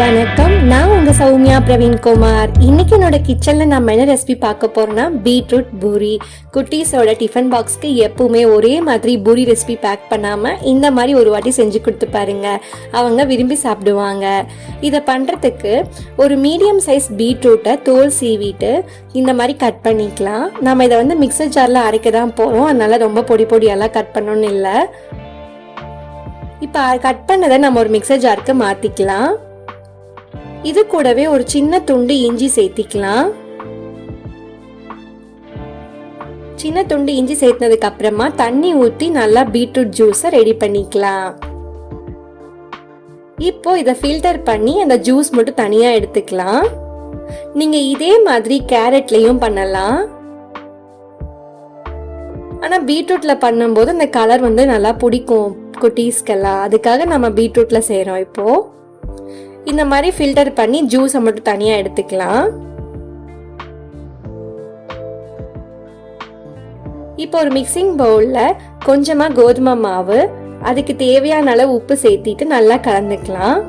வணக்கம், நான் உங்க சௌமியா பிரவீன்குமார். இன்னைக்கு என்னோட கிச்சன்ல நம்ம என்ன ரெசிபி பார்க்க போறோம்னா பீட்ரூட் பூரி. குட்டீஸோட டிஃபன் பாக்ஸ்க்கு எப்பவுமே ஒரே மாதிரி பூரி ரெசிபி பேக் பண்ணாம இந்த மாதிரி ஒரு வாட்டி செஞ்சு கொடுத்து பாருங்க, அவங்க விரும்பி சாப்பிடுவாங்க. இதை பண்றதுக்கு ஒரு மீடியம் சைஸ் பீட்ரூட்டை தோல் சீவிட்டு இந்த மாதிரி கட் பண்ணிக்கலாம். நம்ம இதை மிக்சர் ஜார்ல அரைக்க தான் போறோம், அதனால ரொம்ப பொடி பொடியெல்லாம் கட் பண்ணணும்னு இல்லை. இப்போ கட் பண்ணதை நம்ம ஒரு மிக்சர் ஜாருக்கு மாத்திக்கலாம். இது கூடவே ஒரு சின்ன துண்டு இஞ்சி சேர்த்திக்கலாம். சின்ன துண்டு இஞ்சி சேர்த்ததுக்கு அப்புறமா தண்ணி ஊற்றி நல்லா பீட்ரூட் ஜூஸை ரெடி பண்ணிக்கலாம். இப்போ இதை ஃபில்டர் பண்ணி அந்த ஜூஸ் மட்டும் தனியா எடுத்துக்கலாம். நீங்க இதே மாதிரி கேரட்லயும் பண்ணலாம். ஆனா பீட்ரூட்ல பண்ணும்போது அந்த கலர் நல்லா பிடிக்கும் குட்டீஸ்க்கெல்லாம், அதுக்காக நம்ம பீட்ரூட்ல செய்யறோம். இப்போ இந்த மாதிரி ஃபில்டர் பண்ணி ஜூஸை மட்டும் தனியா எடுத்துக்கலாம். இப்போ ஒரு மிக்சிங் பவுல்ல கொஞ்சமா கோதுமை மாவு, அதுக்கு தேவையான அளவு உப்பு சேர்த்திட்டு நல்லா கலந்துக்கலாம்.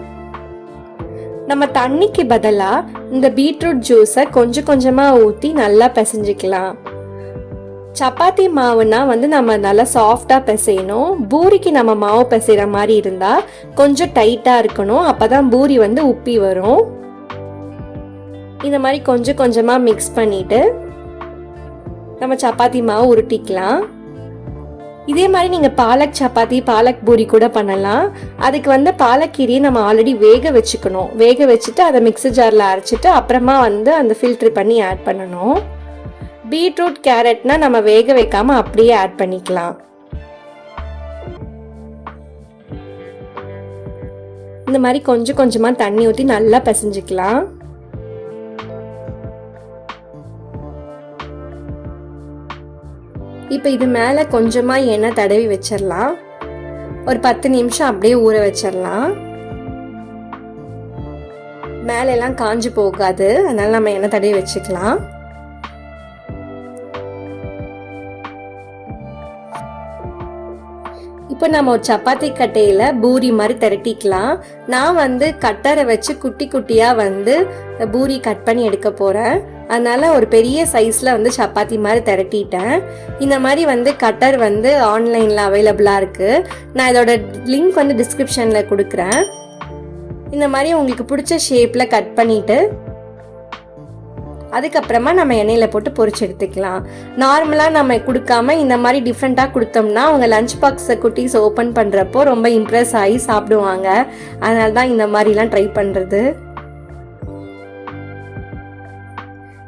நம்ம தண்ணிக்கு பதிலா இந்த பீட்ரூட் ஜூஸை கொஞ்சம் கொஞ்சமா ஊற்றி நல்லா பிசைஞ்சுக்கலாம். சப்பாத்தி மாவுனா நம்ம நல்லா சாஃப்டா பிசையணும். பூரிக்கு நம்ம மாவு பிசைற மாதிரி இருந்தா கொஞ்சம் டைட்டா இருக்கணும், அப்பதான் பூரி உப்பி வரும். இந்த மாதிரி கொஞ்சம் கொஞ்சமா மிக்ஸ் பண்ணிட்டு நம்ம சப்பாத்தி மாவு உருட்டிக்கலாம். இதே மாதிரி நீங்க பாலக் சப்பாத்தி, பாலக் பூரி கூட பண்ணலாம். அதுக்கு பாலக்கீரையை நம்ம ஆல்ரெடி வேக வச்சுக்கணும். வேக வச்சுட்டு அதை மிக்சர் ஜார்ல அரைச்சிட்டு அப்புறமா அந்த ஃபில்டர் பண்ணி ஆட் பண்ணணும். பீட்ரூட் கேரட்னா நம்ம வேக வைக்காம அப்படியே ஆட் பண்ணிக்கலாம். இந்த மாதிரி கொஞ்சம் கொஞ்சமா தண்ணி ஊற்றி நல்லா பிசைஞ்சுக்கலாம். இப்போ இது மேல கொஞ்சமா எண்ணெய் தடவி வச்சிடலாம். ஒரு 10 நிமிஷம் அப்படியே ஊற வச்சிடலாம். மேல எல்லாம் காஞ்சு போகாது, அதனால நம்ம எண்ணெய் தடவி வச்சுக்கலாம். இப்போ நம்ம ஒரு சப்பாத்தி கட்டையில பூரி மாதிரி திரட்டிக்கலாம். நான் கட்டரை வச்சு குட்டி குட்டியா பூரி கட் பண்ணி எடுக்க போறேன். அதனால ஒரு பெரிய சைஸ்ல சப்பாத்தி மாதிரி திரட்டிட்டேன். இந்த மாதிரி கட்டர் ஆன்லைன்ல அவைலபிளா இருக்கு. நான் இதோட லிங்க் டிஸ்கிரிப்ஷன்ல கொடுக்குறேன். இந்த மாதிரி உங்களுக்கு பிடிச்ச ஷேப்ல கட் பண்ணிட்டு அதுக்கப்புறமா நம்ம எண்ணெயில போட்டு பொரிச்சு எடுத்துக்கலாம். நார்மலா நம்ம கொடுக்காம இந்த மாதிரி டிஃப்ரெண்டா கொடுத்தோம்னா அவங்க லஞ்ச் பாக்ஸை குட்டீஸ் ஓபன் பண்றப்போ ரொம்ப இம்ப்ரெஸ் ஆகி சாப்பிடுவாங்க. அதனாலதான் இந்த மாதிரிலாம் ட்ரை பண்றது.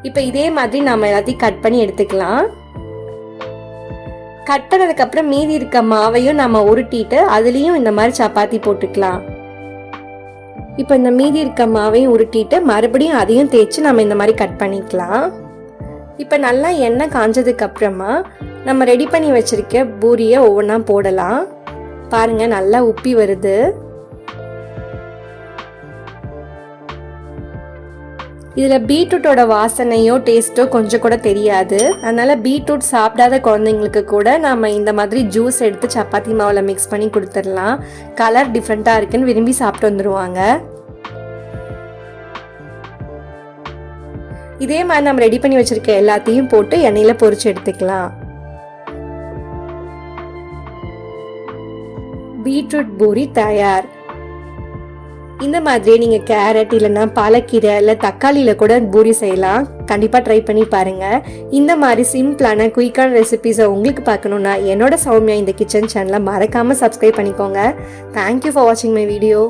இப்ப இதே மாதிரி நம்ம எல்லாத்தையும் கட் பண்ணி எடுத்துக்கலாம். கட் பண்ணதுக்கு அப்புறம் மீதி இருக்க மாவையும் நம்ம உருட்டிட்டு அதுலயும் இந்த மாதிரி சப்பாத்தி போட்டுக்கலாம். இப்போ இந்த மீதி இருக்க மாவையும் உருட்டிட்டு மறுபடியும் அதையும் தேய்ச்சி நம்ம இந்த மாதிரி கட் பண்ணிக்கலாம். இப்போ நல்லா எண்ணெய் காஞ்சதுக்கு அப்புறமா நம்ம ரெடி பண்ணி வச்சிருக்க பூரியை ஒவ்வொன்றா போடலாம். பாருங்க, நல்லா உப்பி வருது. இதுல பீட்ரூட்டோட வாசனையோ டேஸ்ட்டோ கொஞ்சம் கூட தெரியாது. அதனால பீட்ரூட் சாப்பிடாத குழந்தைங்களுக்கு கூட நம்ம இந்த மாதிரி ஜூஸ் எடுத்து சப்பாத்தி மாவுல மிக்ஸ் பண்ணி கொடுத்துடலாம். கலர் டிஃப்ரெண்டா இருக்குன்னு விரும்பி சாப்பிட்டு வந்துருவாங்க. இதே மாதிரி நம்ம ரெடி பண்ணி வச்சிருக்க எல்லாத்தையும் போட்டு எண்ணெயில பொரிச்சு எடுத்துக்கலாம். பீட்ரூட் பூரி தயார். இந்த மாதிரி நீங்க கேரட் இல்லைன்னா பாலக்கீரை இல்லை தக்காளியில கூட பூரி செய்யலாம். கண்டிப்பா ட்ரை பண்ணி பாருங்க. இந்த மாதிரி சிம்பிளான குயிக்கான ரெசிபிஸை உங்களுக்கு பார்க்கணும்னா என்னோட சௌமியா இந்த கிச்சன் சேனலை மறக்காம சப்ஸ்கிரைப் பண்ணிக்கோங்க. தேங்க்யூ ஃபார் வாட்சிங் மை வீடியோ.